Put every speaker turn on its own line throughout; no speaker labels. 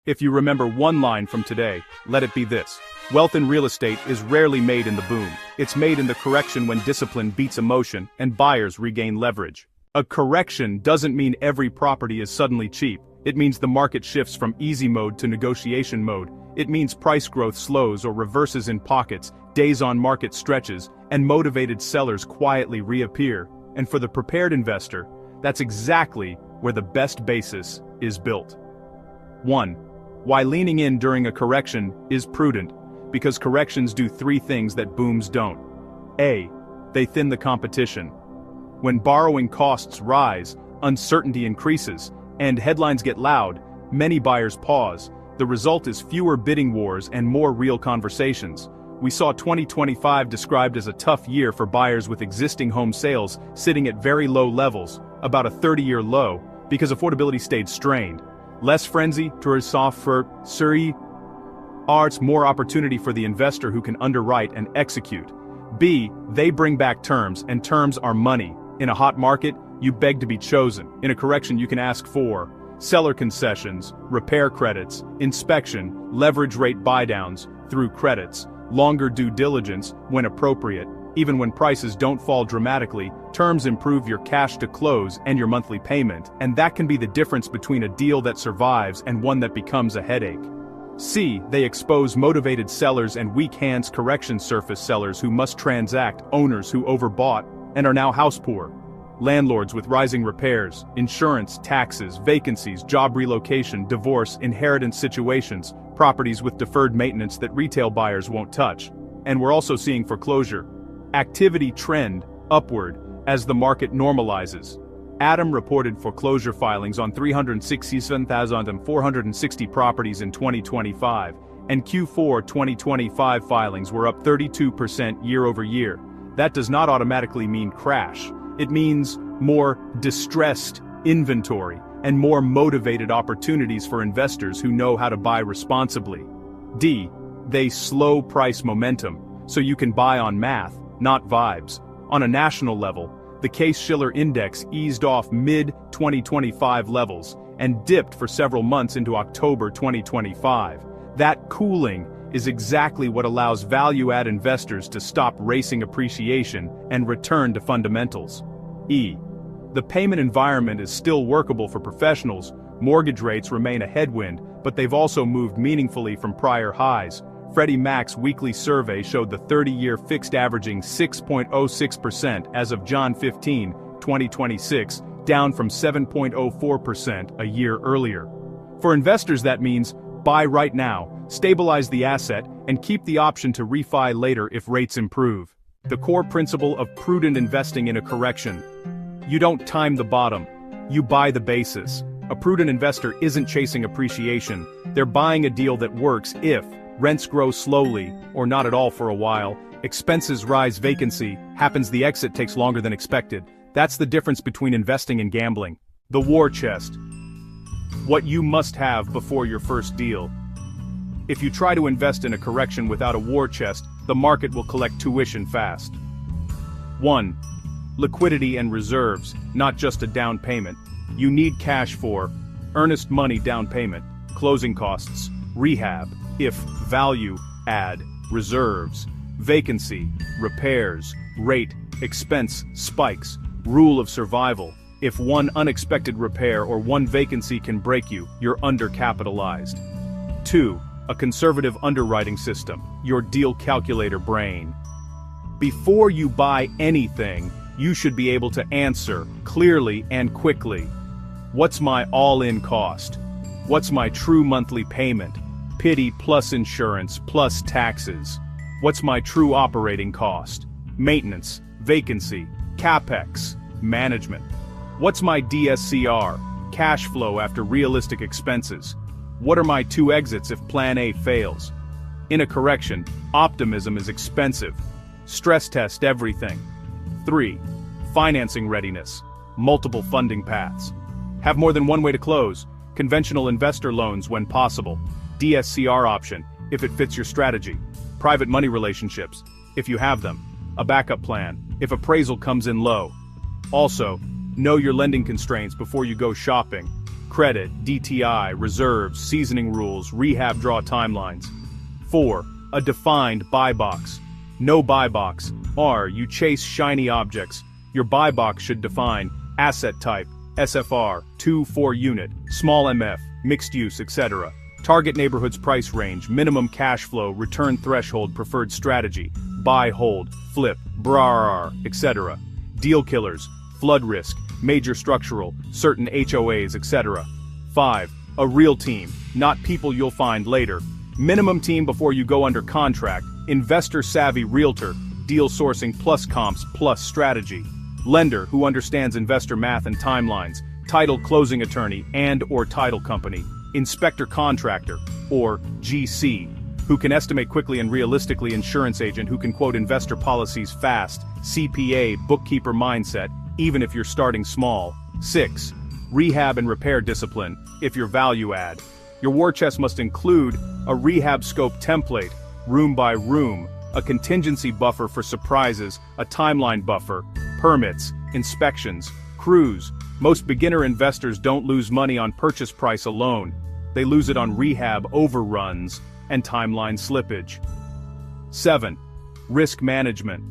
If you remember one line from today, let it be this. Wealth in real estate is rarely made in the boom. It's made in the correction when discipline beats emotion and buyers regain leverage. A correction doesn't mean every property is suddenly cheap. It means the market shifts from easy mode to negotiation mode. It means price growth slows or reverses in pockets, days on market stretches, and motivated sellers quietly reappear. And for the prepared investor, that's exactly where the best basis is built. 1. Why leaning in during a correction is prudent. Because corrections do three things that booms don't. A. They thin the competition. When borrowing costs rise, uncertainty increases, and headlines get loud, many buyers pause. The result is fewer bidding wars and more real conversations. We saw 2025 described as a tough year for buyers with existing home sales sitting at very low levels, about a 30-year low, because affordability stayed strained. Less frenzy to soft for Suri. Arts more opportunity for the investor who can underwrite and execute. B. They bring back terms, and terms are money. In a hot market, you beg to be chosen. In a correction, you can ask for seller concessions, repair credits, inspection, leverage rate buydowns, through credits, longer due diligence when appropriate. Even when prices don't fall dramatically, terms improve your cash to close and your monthly payment, and that can be the difference between a deal that survives and one that becomes a headache. C. They expose motivated sellers and weak hands correction surface sellers who must transact, owners who overbought and are now house poor. Landlords with rising repairs, insurance, taxes, vacancies, job relocation, divorce, inheritance situations, properties with deferred maintenance that retail buyers won't touch. And we're also seeing foreclosure activity trend upward as the market normalizes. Adam reported foreclosure filings on 367,460 properties in 2025, and Q4 2025 filings were up 32% year over year. That does not automatically mean crash. It means more distressed inventory and more motivated opportunities for investors who know how to buy responsibly. D. They slow price momentum, so you can buy on math, not vibes. On a national level, the Case-Shiller Index eased off mid-2025 levels and dipped for several months into October 2025. That cooling is exactly what allows value-add investors to stop racing appreciation and return to fundamentals. E. The payment environment is still workable for professionals. Mortgage rates remain a headwind, but they've also moved meaningfully from prior highs. Freddie Mac's weekly survey showed the 30-year fixed averaging 6.06% as of John 15, 2026, down from 7.04% a year earlier. For investors, that means buy right now, stabilize the asset, and keep the option to refi later if rates improve. The core principle of prudent investing in a correction. You don't time the bottom, you buy the basis. A prudent investor isn't chasing appreciation, they're buying a deal that works if rents grow slowly, or not at all for a while, expenses rise, vacancy happens, the exit takes longer than expected. That's the difference between investing and gambling. The war chest. What you must have before your first deal. If you try to invest in a correction without a war chest, the market will collect tuition fast. 1. Liquidity and reserves, not just a down payment. You need cash for earnest money down payment, closing costs, rehab, if value add, reserves, vacancy, repairs, rate, expense, spikes, rule of survival. If one unexpected repair or one vacancy can break you, you're undercapitalized. 2. A conservative underwriting system, your deal calculator brain. Before you buy anything, you should be able to answer clearly and quickly. What's my all-in cost? What's my true monthly payment? Pity plus insurance plus taxes. What's my true operating cost? Maintenance, vacancy, capex, management. What's my DSCR? Cash flow after realistic expenses. What are my two exits if plan A fails? In a correction, optimism is expensive. Stress test everything. 3. Financing readiness. Multiple funding paths. Have more than one way to close. Conventional investor loans when possible. DSCR option, if it fits your strategy. Private money relationships, if you have them. A backup plan, if appraisal comes in low. Also, know your lending constraints before you go shopping. credit, DTI, reserves, seasoning rules, rehab draw timelines. 4. A defined buy box. No buy box. R. You chase shiny objects. Your buy box should define asset type, SFR, 2-4 unit, small MF, mixed use, etc. Target neighborhood's price range, minimum cash flow, return threshold, preferred strategy, buy, hold, flip, BRR, etc. Deal killers, flood risk, major structural, certain HOAs, etc. 5. A real team, not people you'll find later. Minimum team before you go under contract, investor-savvy realtor, deal sourcing plus comps plus strategy. Lender who understands investor math and timelines, title closing attorney and/or title company, inspector contractor, or GC, who can estimate quickly and realistically, insurance agent who can quote investor policies fast, CPA, bookkeeper mindset, even if you're starting small. 6. Rehab and repair discipline, if you're value add. Your war chest must include a rehab scope template, room by room, a contingency buffer for surprises, a timeline buffer, permits, inspections, crews. Most beginner investors don't lose money on purchase price alone. They lose it on rehab overruns and timeline slippage. 7. Risk management.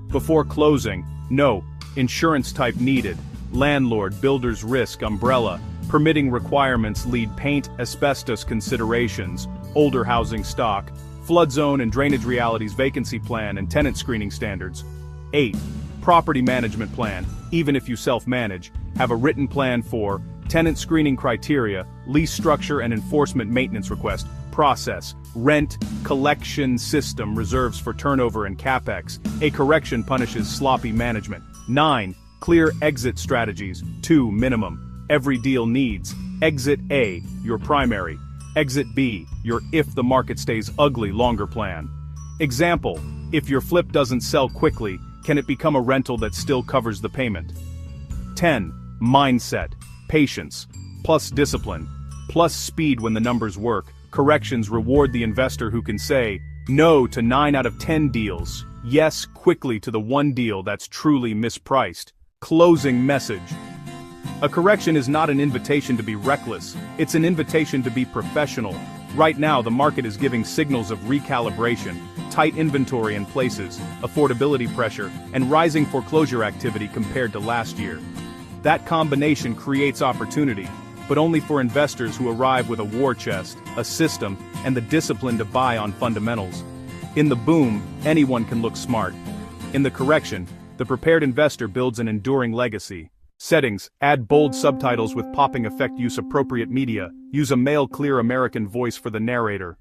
Before closing, no, insurance type needed, landlord, builder's risk, umbrella, permitting requirements lead paint, asbestos considerations, older housing stock, flood zone and drainage realities, vacancy plan and tenant screening standards. 8. Property management plan, even if you self-manage, have a written plan for tenant screening criteria, lease structure and enforcement maintenance request, process, rent, collection system, reserves for turnover and capex. A correction punishes sloppy management. 9. Clear exit strategies, 2 minimum. Every deal needs exit A, your primary, exit B, your if the market stays ugly longer plan. Example, if your flip doesn't sell quickly, can it become a rental that still covers the payment? 10. Mindset, patience, plus discipline, plus speed when the numbers work. Corrections reward the investor who can say no to 9 out of 10 deals, yes quickly to the one deal that's truly mispriced. Closing message. A correction is not an invitation to be reckless, it's an invitation to be professional. Right now the market is giving signals of recalibration, tight inventory in places, affordability pressure, and rising foreclosure activity compared to last year. That combination creates opportunity, but only for investors who arrive with a war chest, a system, and the discipline to buy on fundamentals. In the boom, anyone can look smart. In the correction, the prepared investor builds an enduring legacy. Settings, add bold subtitles with popping effect, use appropriate media, use a male clear American voice for the narrator.